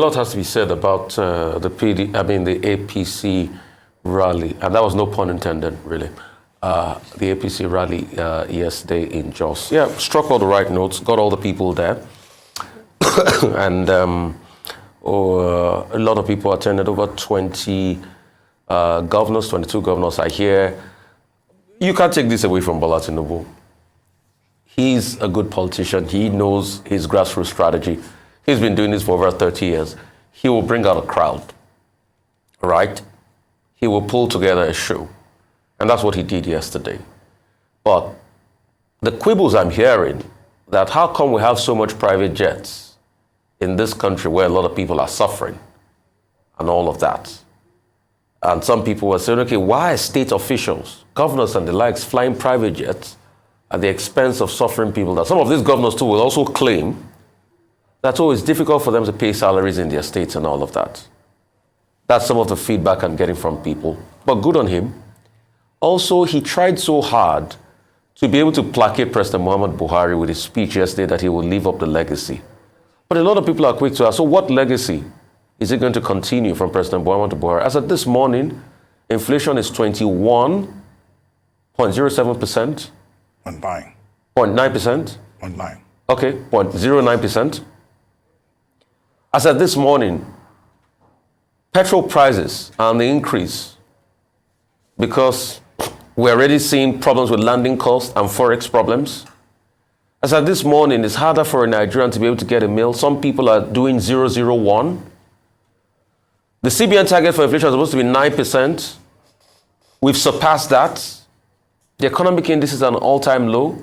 lot has to be said about the APC rally, and that was no pun intended, really. The APC rally yesterday in Jos. Yeah, struck all the right notes, got all the people there, and a lot of people attended. Over 20 governors, 22 governors are here. You can't take this away from Bola Tinubu. He's a good politician. He knows his grassroots strategy. He's been doing this for over 30 years. He will bring out a crowd, right? He will pull together a show. And that's what he did yesterday. But the quibbles I'm hearing, that how come we have so much private jets in this country where a lot of people are suffering and all of that. And some people were saying, okay, why are state officials, governors and the likes, flying private jets at the expense of suffering people? That some of these governors too will also claim that, oh, it's difficult for them to pay salaries in their states and all of that. That's some of the feedback I'm getting from people. But good on him. Also, he tried so hard to be able to placate President Muhammad Buhari with his speech yesterday that he will leave up the legacy. But a lot of people are quick to ask, so what legacy is it going to continue from President Muhammad Buhari? As of this morning, inflation is 21.07%. 0.9. 0.9%? 0.9. Okay, 0.09%. As of this morning, petrol prices are on the increase because we're already seeing problems with landing costs and forex problems. As of this morning, it's harder for a Nigerian to be able to get a meal. Some people are doing 0.01. The CBN target for inflation is supposed to be 9%. We've surpassed that. The economic index is at an all-time low.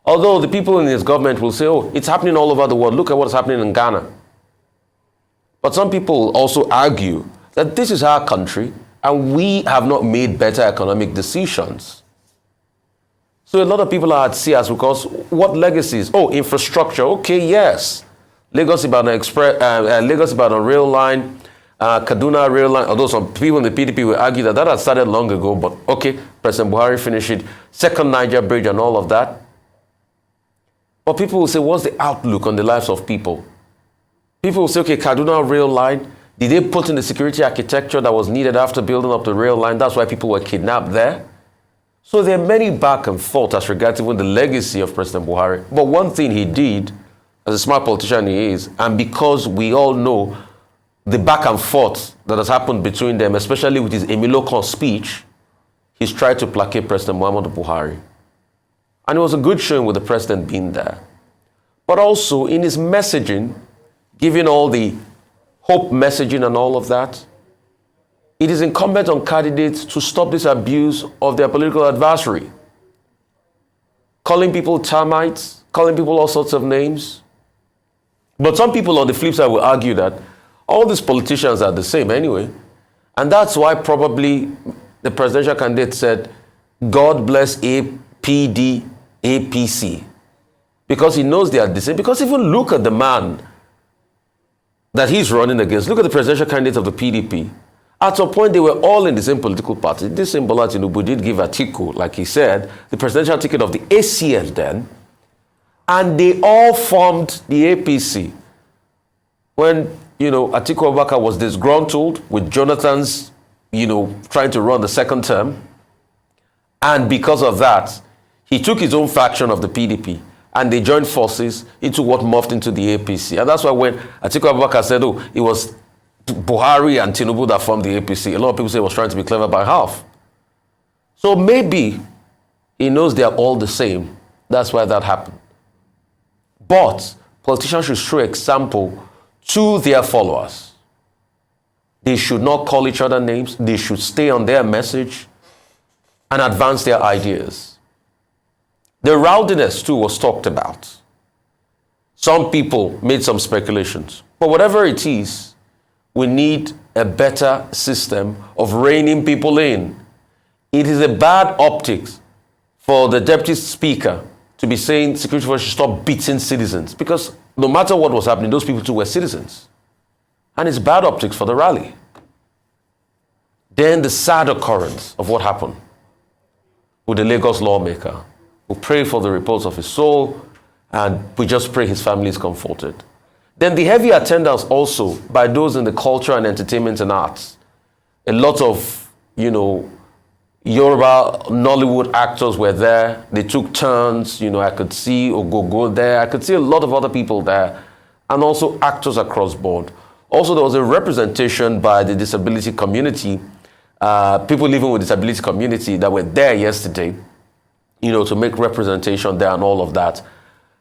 Although the people in his government will say, oh, it's happening all over the world. Look at what's happening in Ghana. But some people also argue that this is our country and we have not made better economic decisions. So a lot of people are at sea as because what legacies? Oh, infrastructure. Okay, yes. Lagos-Ibadan rail line, Kaduna rail line. Although some people in the PDP will argue that had started long ago, but okay, President Buhari finished it. Second Niger bridge and all of that. But people will say, what's the outlook on the lives of people? People will say, okay, Kaduna rail line, did they put in the security architecture that was needed after building up the rail line? That's why people were kidnapped there. So there are many back and forth as regards even the legacy of President Buhari. But one thing he did, as a smart politician he is, and because we all know the back and forth that has happened between them, especially with his Emilokon speech, he's tried to placate President Muhammad Buhari. And it was a good showing with the president being there. But also in his messaging, giving all the hope messaging and all of that, it is incumbent on candidates to stop this abuse of their political adversary. Calling people termites, calling people all sorts of names. But some people on the flip side will argue that all these politicians are the same anyway. And that's why probably the presidential candidate said, God bless APD, APC. Because he knows they are the same. Because even look at the man that he's running against. Look at the presidential candidate of the PDP. At some point, they were all in the same political party. This same Bola Tinubu did give Atiku, like he said, the presidential ticket of the ACN then. And they all formed the APC. When, Atiku Abubakar was disgruntled with Jonathan's, trying to run the second term. And because of that, he took his own faction of the PDP and they joined forces into what morphed into the APC. And that's why when Atiku Abubakar said, oh, it was Buhari and Tinubu that formed the APC, a lot of people say he was trying to be clever by half. So maybe he knows they are all the same. That's why that happened. But politicians should show example to their followers. They should not call each other names. They should stay on their message and advance their ideas. The rowdiness too was talked about. Some people made some speculations. But whatever it is, we need a better system of reining people in. It is a bad optics for the deputy speaker to be saying security forces should stop beating citizens, because no matter what was happening, those people too were citizens. And it's bad optics for the rally. Then the sad occurrence of what happened with the Lagos lawmaker, who prayed for the repose of his soul, and we just pray his family is comforted. Then the heavy attendance also by those in the culture and entertainment and arts. A lot of, Yoruba Nollywood actors were there. They took turns. I could see Ogogo there. I could see a lot of other people there. And also actors across board. Also, there was a representation by the disability community, people living with disability community that were there yesterday, to make representation there and all of that.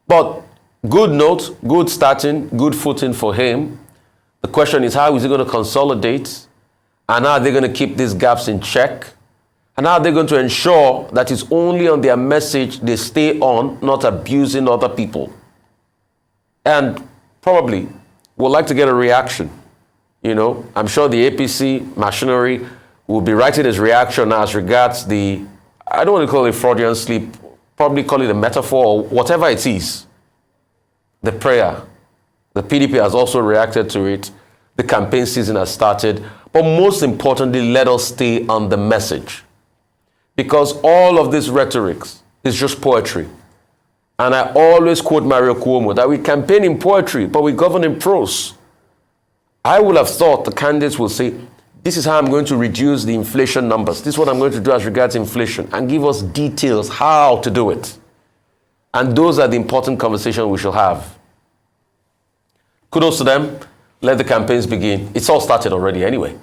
But good note, good starting, good footing for him. The question is, how is he going to consolidate? And how are they going to keep these gaps in check? And how are they going to ensure that it's only on their message they stay on, not abusing other people? And probably would like to get a reaction. I'm sure the APC machinery will be writing his reaction as regards the, I don't want to call it fraudulent sleep, probably call it a metaphor or whatever it is. The prayer. The PDP has also reacted to it. The campaign season has started. But most importantly, let us stay on the message. Because all of this rhetoric is just poetry. And I always quote Mario Cuomo that we campaign in poetry, but we govern in prose. I would have thought the candidates will say, this is how I'm going to reduce the inflation numbers. This is what I'm going to do as regards inflation, and give us details how to do it. And those are the important conversations we shall have. Kudos to them. Let the campaigns begin. It's all started already anyway.